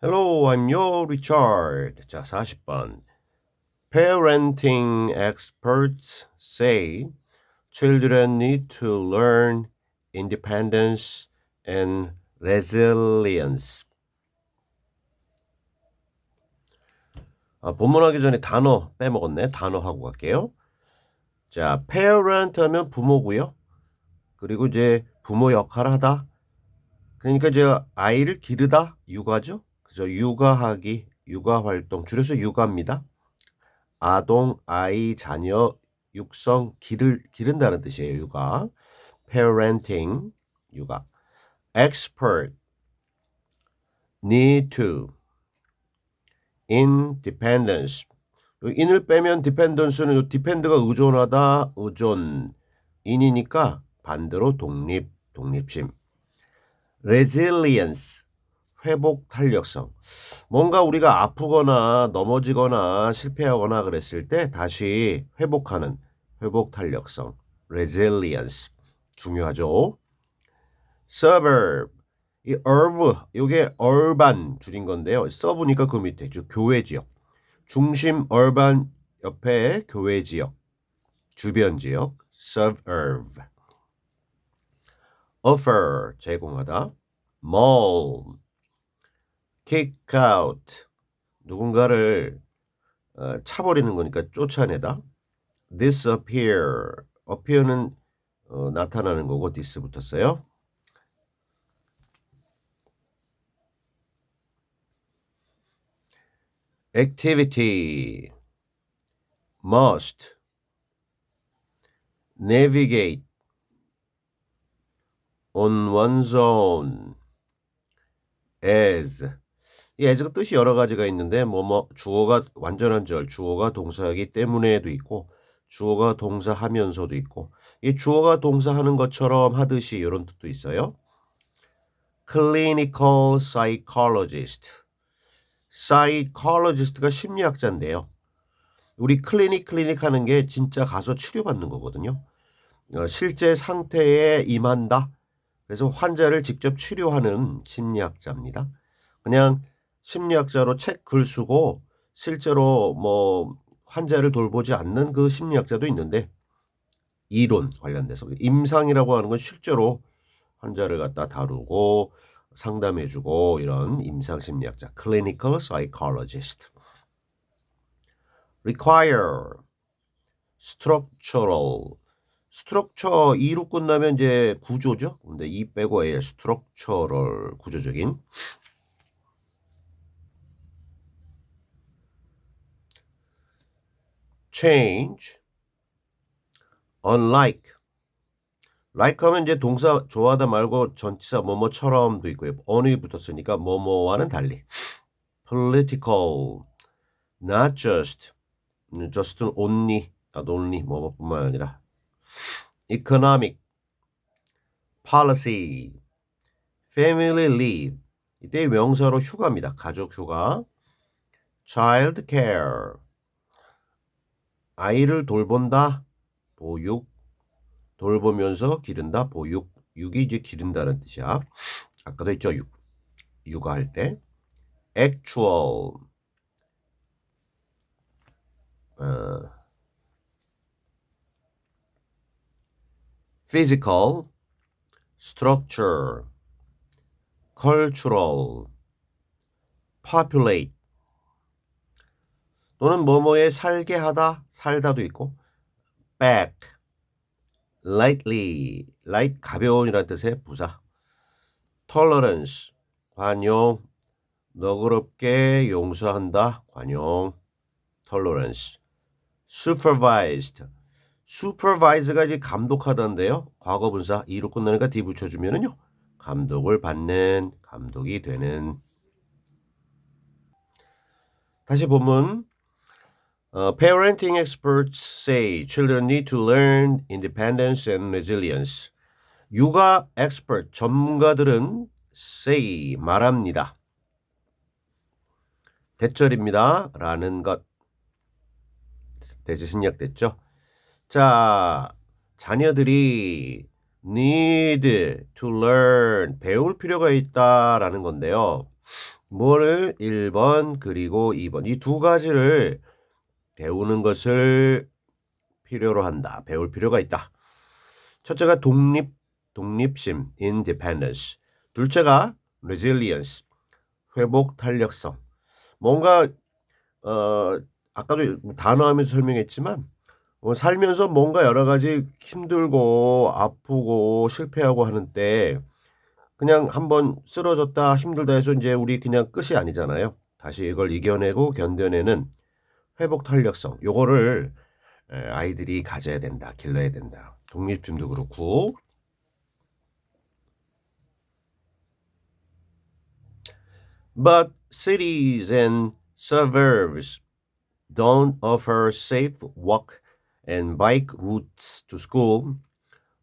Hello, I'm your Richard. 자, 40번. Parenting experts say children need to learn independence and resilience. 본문하기 전에 단어 빼먹었네. 단어 하고 갈게요. 자, parent 하면 부모고요. 그리고 이제 부모 역할을 하다. 그러니까 이제 아이를 기르다, 육아죠. 그죠? 육아하기, 육아활동, 줄여서 육아입니다. 아동, 아이, 자녀, 육성, 기른다는 뜻이에요. 육아. parenting, 육아. expert, need to, independence. in을 빼면 dependence는 depend가 의존하다, 의존. in이니까 반대로 독립, 독립심. resilience, 회복 탄력성. 뭔가 우리가 아프거나 넘어지거나 실패하거나 그랬을 때 다시 회복하는 회복 탄력성. resilience. 중요하죠. suburb. 이 urb, 요게 urban 줄인 건데요. 써보니까 그 밑에 교외 지역. 중심 urban 옆에 교외 지역. 주변 지역. suburb. offer 제공하다. maul. kick out. 누군가를 차버리는 거니까 쫓아내다. disappear. appear는 나타나는 거고 dis 붙었어요. activity. must. navigate. on one's own. as. 이 as가 뜻이 여러 가지가 있는데 주어가 완전한 절, 주어가 동사이기 때문에도 있고 주어가 동사하면서도 있고 이 주어가 동사하는 것처럼 하듯이 이런 뜻도 있어요. clinical psychologist. psychologist가 심리학자인데요. 우리 클리닉 하는 게 진짜 가서 치료받는 거거든요. 실제 상태에 임한다. 그래서 환자를 직접 치료하는 심리학자입니다. 그냥 심리학자로 책 글 쓰고 실제로 환자를 돌보지 않는 그 심리학자도 있는데 이론 관련돼서 임상이라고 하는 건 실제로 환자를 갖다 다루고 상담해주고 이런 임상 심리학자 clinical psychologist. require. structural. structure E로 끝나면 이제 구조죠. 근데 E 빼고 A structural 구조적인. change. unlike. like 하면 이제 동사 좋아하다 말고 전치사 뭐뭐처럼도 있고요. on이 붙었으니까 뭐뭐와는 달리. political. not just. just는 only, not only 뭐뭐뿐만 아니라. economic. policy. family leave. 이때 명사로 휴가입니다. 가족 휴가. child care. 아이를 돌본다. 보육. 돌보면서 기른다. 보육. 육이 이제 기른다는 뜻이야. 아까도 했죠. 육아할 때. actual. physical. structure. cultural. populate. 또는 뭐뭐에 살게 하다, 살다도 있고. back. lightly. light 가벼운이라는 뜻의 부사. tolerance. 관용. 너그럽게 용서한다. 관용. tolerance. supervised. supervise가 이제 감독하다인데요. 과거 분사 E로 끝나니까 D 붙여주면은요. 감독을 받는, 감독이 되는. 다시 본문. Parenting experts say children need to learn independence and resilience. 육아 expert, 전문가들은 say, 말합니다. 대절입니다. 라는 것. 대제 생략됐죠. 자, 자녀들이 need to learn, 배울 필요가 있다라는 건데요. 뭐를 1번 그리고 2번 이 두 가지를 배우는 것을 필요로 한다. 배울 필요가 있다. 첫째가 독립심, independence. 둘째가 resilience, 회복 탄력성. 뭔가 아까도 단어하면서 설명했지만 살면서 뭔가 여러 가지 힘들고 아프고 실패하고 하는 때 그냥 한번 쓰러졌다 힘들다 해서 이제 우리 그냥 끝이 아니잖아요. 다시 이걸 이겨내고 견뎌내는 회복 탄력성. 요거를 아이들이 가져야 된다. 길러야 된다. 독립심도 그렇고. But cities and suburbs don't offer safe walk and bike routes to school.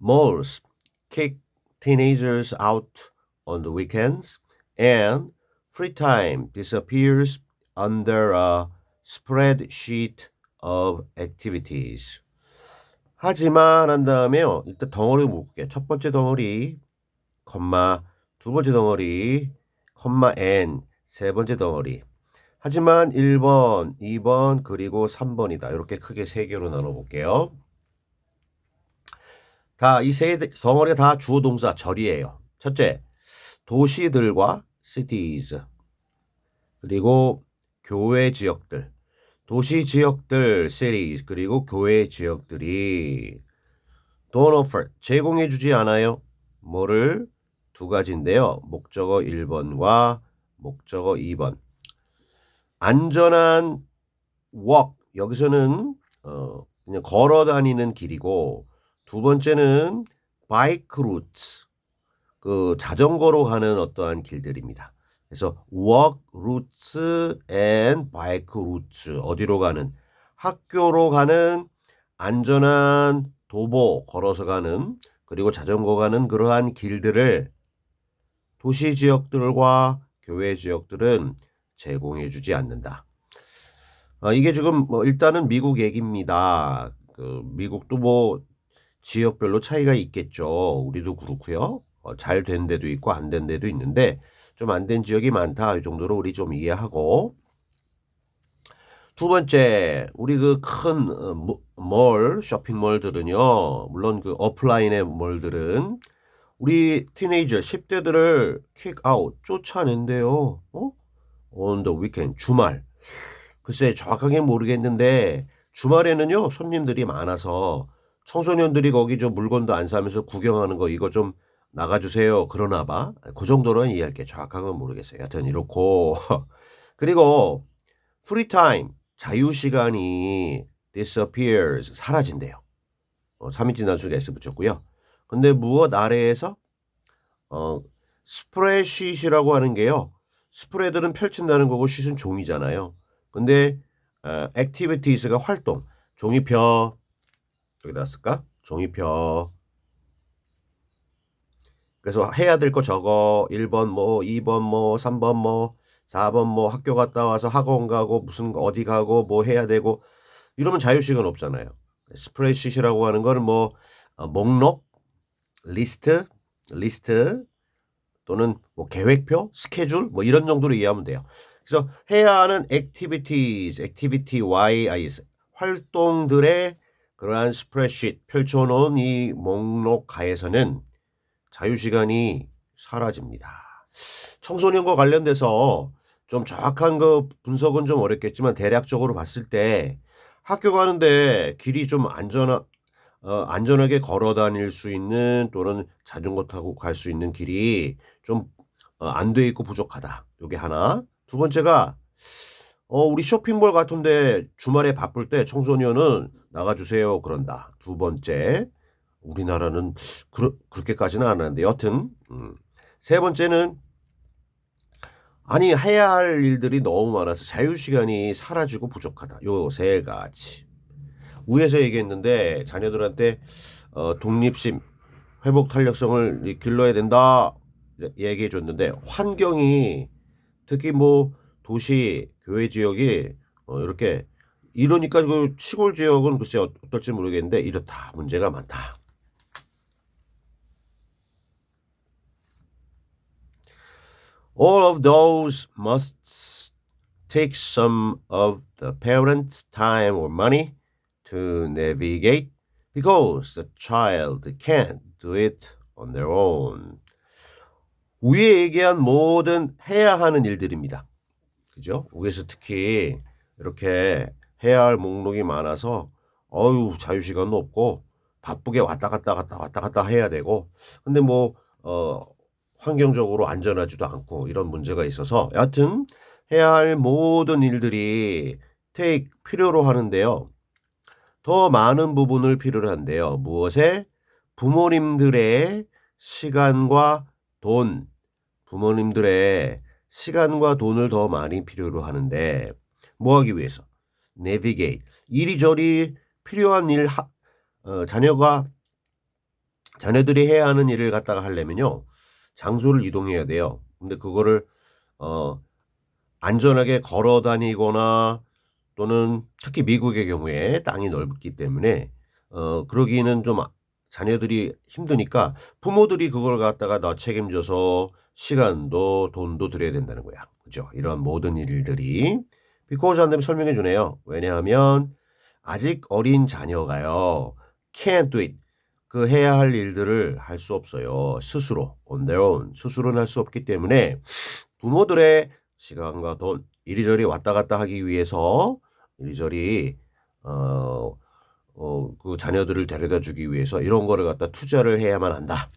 Malls kick teenagers out on the weekends, and free time disappears under a spreadsheet of activities. 하지만 한 다음에요. 일단 덩어리 묶을게요. 첫 번째 덩어리, 컴마, 두 번째 덩어리, 컴마 n, 세 번째 덩어리. 하지만 1번, 2번, 그리고 3번이다. 이렇게 크게 세 개로 나눠 볼게요. 다 이 세 덩어리가 다 주어 동사 절이에요. 첫째, 도시들과 cities. 그리고 교외 지역들. 도시 지역들 cities 그리고 교외 지역들이 don't offer 제공해 주지 않아요. 뭐를 두 가지인데요. 목적어 1번과 목적어 2번. 안전한 walk 여기서는 그냥 걸어 다니는 길이고 두 번째는 bike routes 그 자전거로 가는 어떠한 길들입니다. 그래서 walk routes and bike routes 어디로 가는 학교로 가는 안전한 도보 걸어서 가는 그리고 자전거 가는 그러한 길들을 도시 지역들과 교외 지역들은 제공해 주지 않는다. 이게 지금 뭐 일단은 미국 얘기입니다. 그 미국도 뭐 지역별로 차이가 있겠죠. 우리도 그렇고요. 잘 된 데도 있고 안 된 데도 있는데 좀 안 된 지역이 많다. 이 정도로 우리 좀 이해하고 두 번째 우리 그 큰 몰 쇼핑몰들은요. 물론 그 오프라인의 몰들은 우리 티네이저 10대들을 킥아웃 쫓아낸대요. on the weekend 주말. 글쎄 정확하게 모르겠는데 주말에는요 손님들이 많아서 청소년들이 거기 좀 물건도 안 사면서 구경하는 거 이거 좀 나가주세요 그러나 봐. 그 정도로는 이해할게. 정확한 건 모르겠어요. 하여튼 이렇고 그리고 프리타임 자유시간이 disappears 사라진대요. 3인칭 단수가 S 붙였고요. 근데 무엇 아래에서 스프레드शी트라고 하는 게요. 스프레드는 펼친다는 거고 쉿은 종이잖아요. 근데 activities가 활동. 종이표 여기다 쓸까? 종이표. 그래서 해야 될 거 적어. 1번 뭐 2번 뭐 3번 뭐 4번 뭐 학교 갔다 와서 학원 가고 무슨 어디 가고 뭐 해야 되고 이러면 자유시간 없잖아요. 스프레드शी트라고 하는 거는 뭐 목록, 리스트 또는 뭐 계획표, 스케줄 뭐 이런 정도로 이해하면 돼요. 그래서 해야 하는 activities, activity YIS 활동들의 그러한 스프레드시트 펼쳐놓은 이 목록하에서는 자유시간이 사라집니다. 청소년과 관련돼서 좀 정확한 그 분석은 좀 어렵겠지만 대략적으로 봤을 때 학교 가는데 길이 좀 안전하게 걸어 다닐 수 있는 또는 자전거 타고 갈 수 있는 길이 좀 안 돼 있고 부족하다. 요게 하나. 두 번째가 우리 쇼핑몰 같은데 주말에 바쁠 때 청소년은 나가주세요 그런다. 두 번째. 우리나라는 그렇게까지는 안 하는데 여튼 세 번째는 아니 해야 할 일들이 너무 많아서 자유시간이 사라지고 부족하다. 요 세 가지. 위에서 얘기했는데 자녀들한테 독립심, 회복 탄력성을 길러야 된다 얘기해 줬는데 환경이 특히 뭐 도시, 교외 지역이 이렇게 이러니까 그 시골 지역은 글쎄 어떨지 모르겠는데 이렇다. 문제가 많다. All of those must take some of the parent's time or money to navigate because the child can't do it on their own. 위에 얘기한 모든 해야 하는 일들입니다. 그죠? 위에서 특히 이렇게 해야 할 목록이 많아서 자유시간도 없고 바쁘게 왔다 갔다 해야 되고 근데 환경적으로 안전하지도 않고 이런 문제가 있어서 여하튼 해야 할 모든 일들이 필요로 하는데요. 더 많은 부분을 필요로 한대요. 무엇에? 부모님들의 시간과 돈, 부모님들의 시간과 돈을 더 많이 필요로 하는데 뭐 하기 위해서? navigate. 이리저리 필요한 자녀들이 해야 하는 일을 갖다가 하려면요. 장소를 이동해야 돼요. 근데 그거를 안전하게 걸어 다니거나 또는 특히 미국의 경우에 땅이 넓기 때문에 그러기는 좀 자녀들이 힘드니까 부모들이 그걸 갖다가 다 책임져서 시간도 돈도 들여야 된다는 거야. 그죠? 이런 모든 일들이 because 안 되면 설명해 주네요. 왜냐하면 아직 어린 자녀가요. can't do it. 그 해야 할 일들을 할 수 없어요. 스스로 on their own. 스스로는 할 수 없기 때문에 부모들의 시간과 돈 이리저리 왔다 갔다 하기 위해서 이리저리 그 자녀들을 데려다 주기 위해서 이런 거를 갖다 투자를 해야만 한다.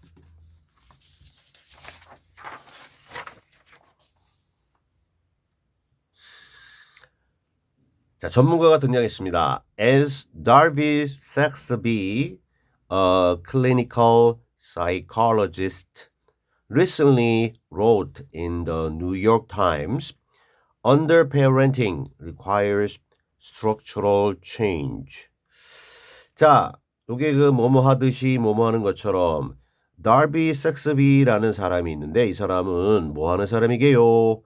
자, 전문가가 등장했습니다. As Darby Saxby, a clinical psychologist, recently wrote in the New York Times, underparenting requires structural change. 자, 요게 뭐뭐 하듯이 뭐뭐 하는 것처럼 달비 섹스비라는 사람이 있는데 이 사람은 뭐 하는 사람이게요?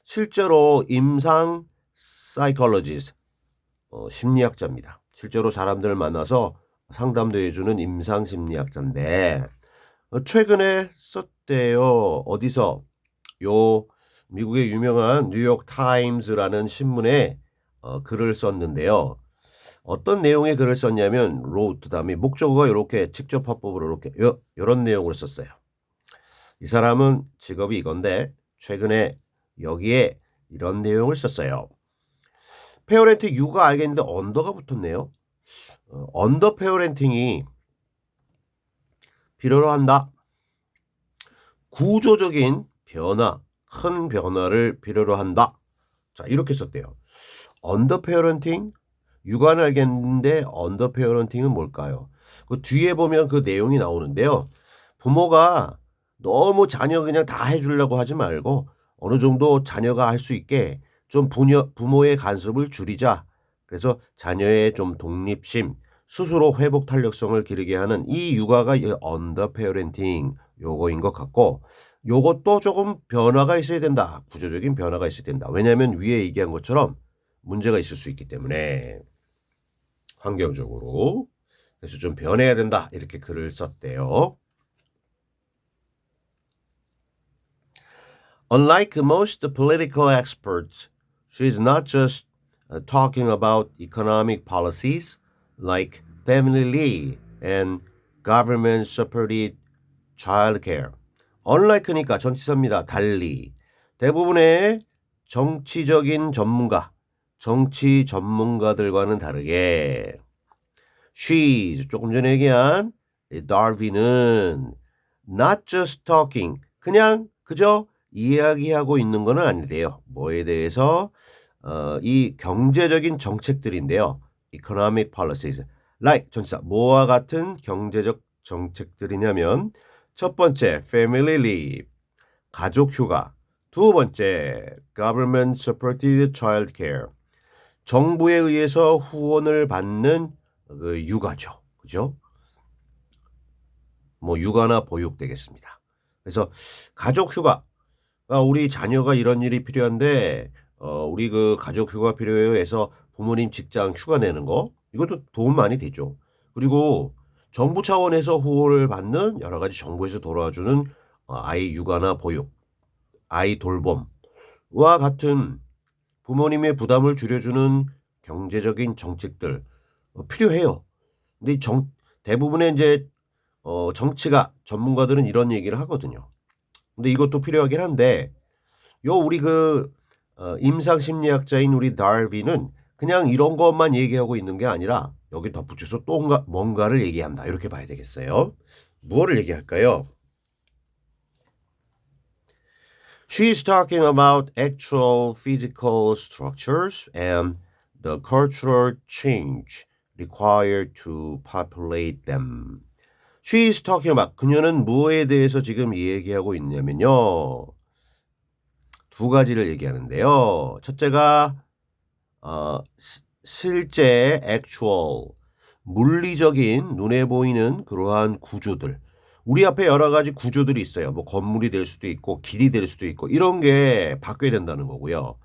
실제로 임상 사이콜로지스트, 심리학자입니다. 실제로 사람들을 만나서 상담도 해주는 임상 심리학자인데 최근에 썼대요. 어디서? 요 미국의 유명한 뉴욕 타임즈라는 신문에 글을 썼는데요. 어떤 내용의 글을 썼냐면 wrote 다음에 목적어가 이렇게 직접 화법으로 이렇게 이런 내용을 썼어요. 이 사람은 직업이 이건데 최근에 여기에 이런 내용을 썼어요. 페어렌트 U가 알겠는데 언더가 붙었네요. 언더 페어렌팅이 필요로 한다. 구조적인 변화, 큰 변화를 필요로 한다. 자, 이렇게 썼대요. 언더 페어렌팅 육아는 알겠는데 언더 페어런팅은 뭘까요? 그 뒤에 보면 그 내용이 나오는데요. 부모가 너무 자녀 그냥 다 해주려고 하지 말고 어느 정도 자녀가 할 수 있게 좀 부모의 간섭을 줄이자. 그래서 자녀의 좀 독립심, 스스로 회복 탄력성을 기르게 하는 이 육아가 언더 페어런팅 요거인 것 같고 요것도 조금 변화가 있어야 된다. 구조적인 변화가 있어야 된다. 왜냐하면 위에 얘기한 것처럼 문제가 있을 수 있기 때문에. 환경적으로. 그래서 좀 변해야 된다. 이렇게 글을 썼대요. Unlike most political experts, she is not just talking about economic policies like family leave and government-supported childcare. Unlike니까 전치사입니다. 달리. 대부분의 정치 전문가들과는 다르게 she, 조금 전에 얘기한 달비는 not just talking, 그냥 그저 이야기하고 있는 건 아니래요. 뭐에 대해서? 이 경제적인 정책들인데요. economic policies, like 전치사, 뭐와 같은 경제적 정책들이냐면 첫 번째, family leave, 가족 휴가. 두 번째, government supported child care, 정부에 의해서 후원을 받는 그 육아죠. 그죠? 육아나 보육 되겠습니다. 그래서 가족 휴가. 우리 자녀가 이런 일이 필요한데 우리 그 가족 휴가 필요해요 해서 부모님 직장 휴가 내는 거 이것도 도움 많이 되죠. 그리고 정부 차원에서 후원을 받는 여러 가지 정부에서 돌아주는 아이 육아나 보육. 아이 돌봄과 같은 부모님의 부담을 줄여주는 경제적인 정책들 필요해요. 근데 대부분의 이제 정치가 전문가들은 이런 얘기를 하거든요. 근데 이것도 필요하긴 한데 우리 임상 심리학자인 우리 달빈은 그냥 이런 것만 얘기하고 있는 게 아니라 여기 덧붙여서 또 뭔가를 얘기한다. 이렇게 봐야 되겠어요. 무엇을 얘기할까요? She is talking about actual physical structures and the cultural change required to populate them. She is talking about 그녀는 무엇에 대해서 지금 얘기하고 있냐면요. 두 가지를 얘기하는데요. 첫째가 실제 actual 물리적인 눈에 보이는 그러한 구조들. 우리 앞에 여러 가지 구조들이 있어요. 뭐 건물이 될 수도 있고 길이 될 수도 있고 이런 게 바뀌어야 된다는 거고요.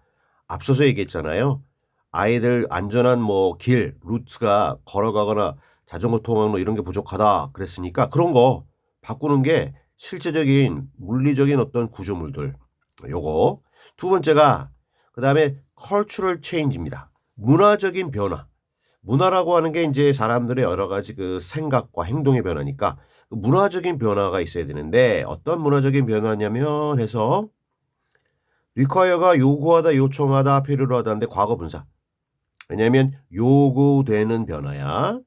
앞서서 얘기했잖아요. 아이들 안전한 뭐 길, 루트가 걸어가거나 자전거 통학로 이런 게 부족하다 그랬으니까 그런 거 바꾸는 게 실제적인 물리적인 어떤 구조물들. 요거. 두 번째가 그다음에 cultural change입니다. 문화적인 변화. 문화라고 하는 게 이제 사람들의 여러 가지 그 생각과 행동의 변화니까 문화적인 변화가 있어야 되는데 어떤 문화적인 변화냐면 해서 require가 요구하다, 요청하다, 필요로 하다인데 과거 분사. 왜냐하면 요구되는 변화야.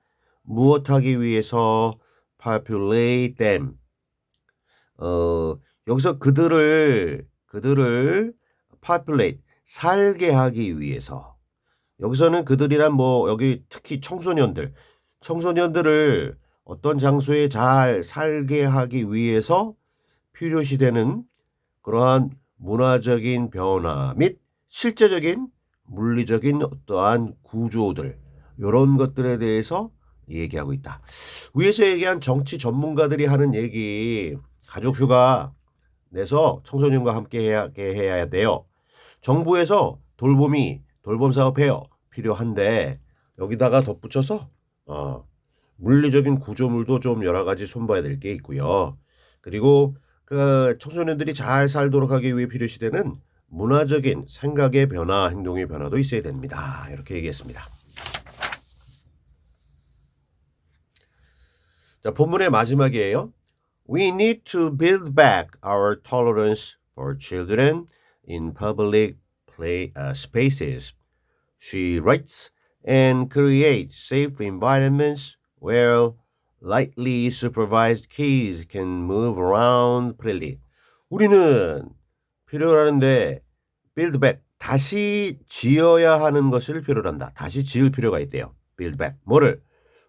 무엇하기 위해서 populate them. 여기서 그들을 populate 살게 하기 위해서. 여기서는 그들이란 뭐 여기 특히 청소년들을 어떤 장소에 잘 살게 하기 위해서 필요시 되는 그러한 문화적인 변화 및 실제적인 물리적인 어떠한 구조들 이런 것들에 대해서 얘기하고 있다. 위에서 얘기한 정치 전문가들이 하는 얘기 가족휴가 내서 청소년과 함께 해야 돼요. 정부에서 돌봄 사업해요. 필요한데 여기다가 덧붙여서 물리적인 구조물도 좀 여러 가지 손봐야 될 게 있고요. 그리고 그 청소년들이 잘 살도록 하기 위해 필요시 되는 문화적인 생각의 변화, 행동의 변화도 있어야 됩니다. 이렇게 얘기했습니다. 자, 본문의 마지막이에요. We need to build back our tolerance for children in public spaces. She writes and create safe environments where lightly supervised kids can move around freely. 우리는 필요로 하는데 build back 다시 지어야 하는 것을 필요로 한다. 다시 지을 필요가 있대요. build back 뭐를?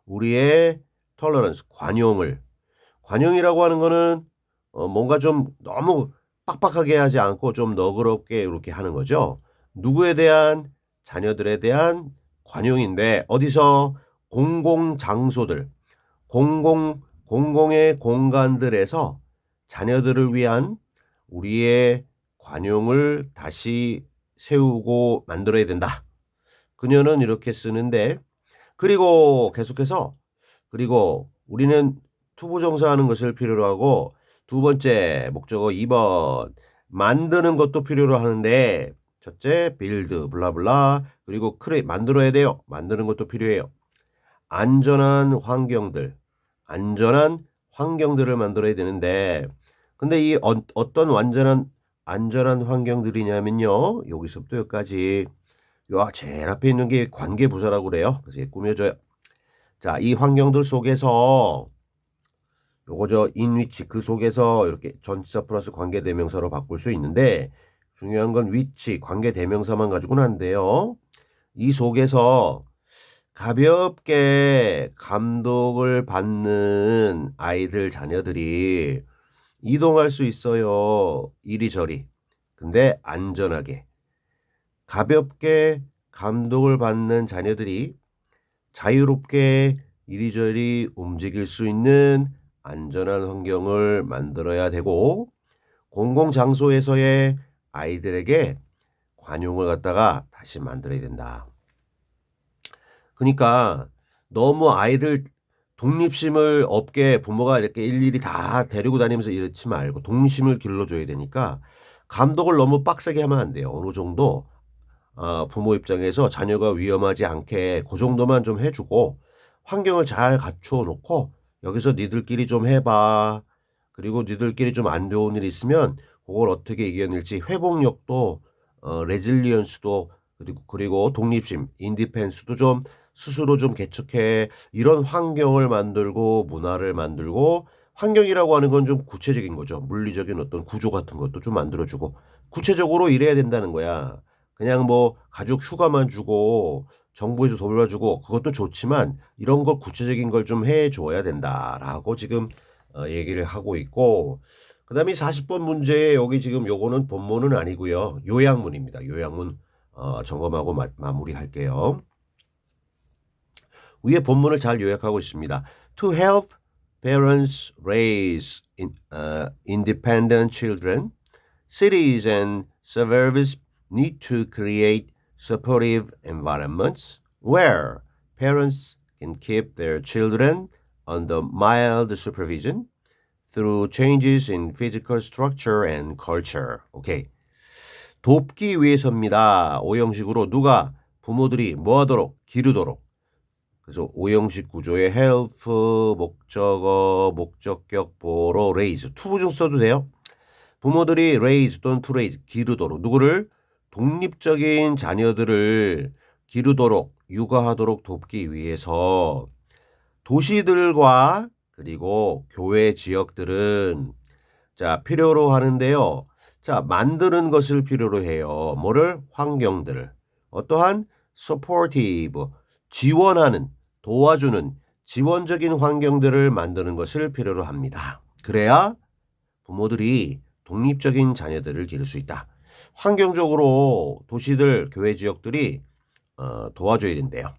우리의 tolerance 관용이라고 하는 거는 뭔가 좀 너무 빡빡하게 하지 않고 좀 너그럽게 이렇게 하는 거죠. 누구에 대한 자녀들에 대한 관용인데 어디서 공공장소들 공공의 공간들에서 자녀들을 위한 우리의 관용을 다시 세우고 만들어야 된다. 그녀는 이렇게 쓰는데 그리고 계속해서 그리고 우리는 투부정사하는 것을 필요로 하고 두 번째 목적어 2번 만드는 것도 필요로 하는데 첫째 build 블라블라 그리고 create 만들어야 돼요. 만드는 것도 필요해요. 안전한 환경들을 만들어야 되는데 근데 이 어떤 안전한 환경들이냐면요. 여기서부터 여기까지 제일 앞에 있는 게 관계부사라고 그래요. 그래서 꾸며져요. 자, 이 환경들 속에서 요거 in which 그 속에서 이렇게 전치사 플러스 관계대명사로 바꿀 수 있는데 중요한 건 which 관계대명사만 가지고는 안 돼요. 이 속에서 가볍게 감독을 받는 아이들 자녀들이 이동할 수 있어요. 이리저리. 근데 안전하게. 가볍게 감독을 받는 자녀들이 자유롭게 이리저리 움직일 수 있는 안전한 환경을 만들어야 되고 공공장소에서의 아이들에게 관용을 갖다가 다시 만들어야 된다. 그러니까 너무 아이들 독립심을 없게 부모가 이렇게 일일이 다 데리고 다니면서 이렇지 말고 동심을 길러줘야 되니까 감독을 너무 빡세게 하면 안 돼요. 어느 정도 부모 입장에서 자녀가 위험하지 않게 그 정도만 좀 해주고 환경을 잘 갖춰 놓고 여기서 니들끼리 좀 해봐. 그리고 니들끼리 좀 안 좋은 일 있으면 그걸 어떻게 이겨낼지 회복력도 레질리언스도 그리고 독립심, 인디펜스도 좀 스스로 좀 개척해 이런 환경을 만들고 문화를 만들고 환경이라고 하는 건 좀 구체적인 거죠. 물리적인 어떤 구조 같은 것도 좀 만들어주고 구체적으로 이래야 된다는 거야. 그냥 뭐 가족 휴가만 주고 정부에서 돌봐주고 그것도 좋지만 이런 거 구체적인 걸 좀 해줘야 된다라고 지금 얘기를 하고 있고 그다음에 40번 문제 여기 지금 요거는 본문은 아니고요. 요약문입니다. 요약문 점검하고 마무리할게요. 위에 본문을 잘 요약하고 있습니다. To help parents raise independent children, cities and suburbs need to create supportive environments where parents can keep their children under mild supervision through changes in physical structure and culture. 오케이. 돕기 위해서입니다. 오형식으로 누가 부모들이 뭐하도록 기르도록. 그래서 오형식 구조의 help 목적어 목적격 보로 raise 투부정 써도 돼요. 부모들이 raise 또는 to raise 기르도록 누구를 독립적인 자녀들을 기르도록 육아하도록 돕기 위해서 도시들과 그리고 교외 지역들은 자 필요로 하는데요. 자 만드는 것을 필요로 해요. 뭐를 환경들을 어떠한 supportive 지원하는 도와주는 지원적인 환경들을 만드는 것을 필요로 합니다. 그래야 부모들이 독립적인 자녀들을 기를 수 있다. 환경적으로 도시들, 교외 지역들이 도와줘야 된대요.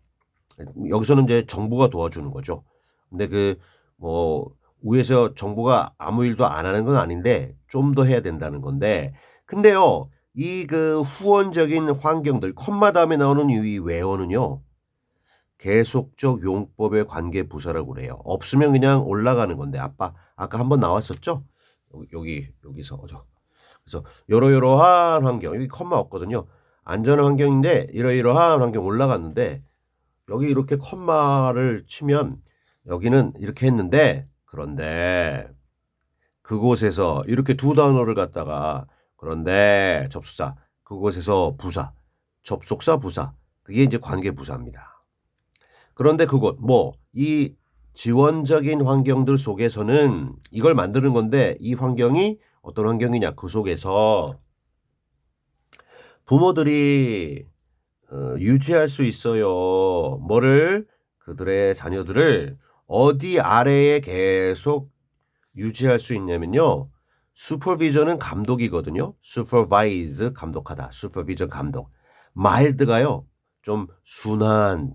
여기서는 이제 정부가 도와주는 거죠. 근데 뭐 위에서 정부가 아무 일도 안 하는 건 아닌데 좀 더 해야 된다는 건데 근데요 이 후원적인 환경들 컴마 다음에 나오는 이 외어는요 계속적 용법의 관계 부사라고 그래요. 없으면 그냥 올라가는 건데 아까 한번 나왔었죠? 여기서 그래서 이러이러한 환경 여기 컴마 없거든요. 안전한 환경인데 이러이러한 환경 올라갔는데 여기 이렇게 컴마를 치면 여기는 이렇게 했는데 그런데 그곳에서 이렇게 두 단어를 갖다가 그런데 접수사 그곳에서 부사 접속사 부사 그게 이제 관계 부사입니다. 그런데 그곳 이 지원적인 환경들 속에서는 이걸 만드는 건데 이 환경이 어떤 환경이냐 그 속에서 부모들이 유지할 수 있어요. 뭐를 그들의 자녀들을 어디 아래에 계속 유지할 수 있냐면요. 슈퍼비전은 감독이거든요. 슈퍼바이즈 감독하다. 슈퍼비전 감독. 마일드가요. 좀 순한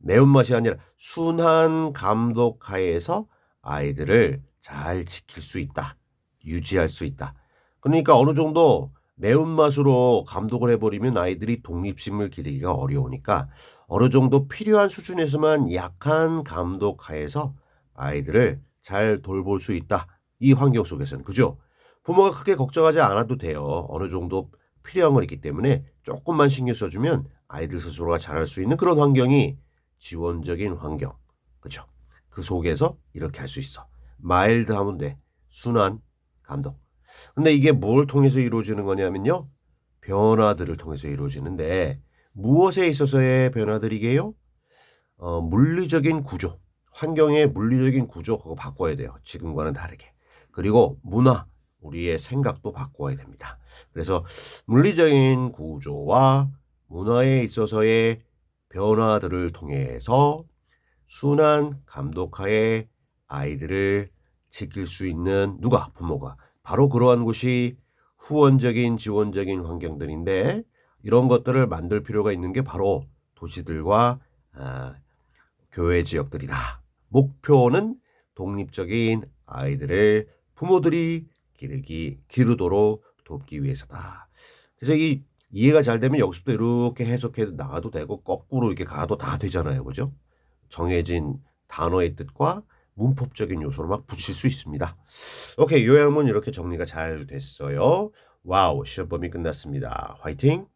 매운맛이 아니라 순한 감독 하에서 아이들을 잘 지킬 수 있다. 유지할 수 있다. 그러니까 어느 정도 매운맛으로 감독을 해버리면 아이들이 독립심을 기르기가 어려우니까 어느 정도 필요한 수준에서만 약한 감독 하에서 아이들을 잘 돌볼 수 있다. 이 환경 속에서는. 그죠? 부모가 크게 걱정하지 않아도 돼요. 어느 정도 필요한 건 있기 때문에 조금만 신경 써주면 아이들 스스로가 잘할 수 있는 그런 환경이 지원적인 환경. 그죠? 그 속에서 이렇게 할 수 있어. 마일드 하면 돼. 순한 감독. 근데 이게 뭘 통해서 이루어지는 거냐면요. 변화들을 통해서 이루어지는데 무엇에 있어서의 변화들이게요? 물리적인 구조. 환경의 물리적인 구조 그거 바꿔야 돼요. 지금과는 다르게. 그리고 문화, 우리의 생각도 바꿔야 됩니다. 그래서 물리적인 구조와 문화에 있어서의 변화들을 통해서 순한 감독하에 아이들을 지킬 수 있는 누가? 부모가. 바로 그러한 곳이 후원적인 지원적인 환경들인데 이런 것들을 만들 필요가 있는 게 바로 도시들과 교외 지역들이다. 목표는 독립적인 아이들을 부모들이 기르도록 돕기 위해서다. 그래서 이해가 잘 되면 여기서부터 이렇게 해석해 나가도 되고 거꾸로 이렇게 가도 다 되잖아요. 그죠? 정해진 단어의 뜻과 문법적인 요소를 막 붙일 수 있습니다. 오케이, 요약문 이렇게 정리가 잘 됐어요. 와우, 시험 범위 끝났습니다. 화이팅!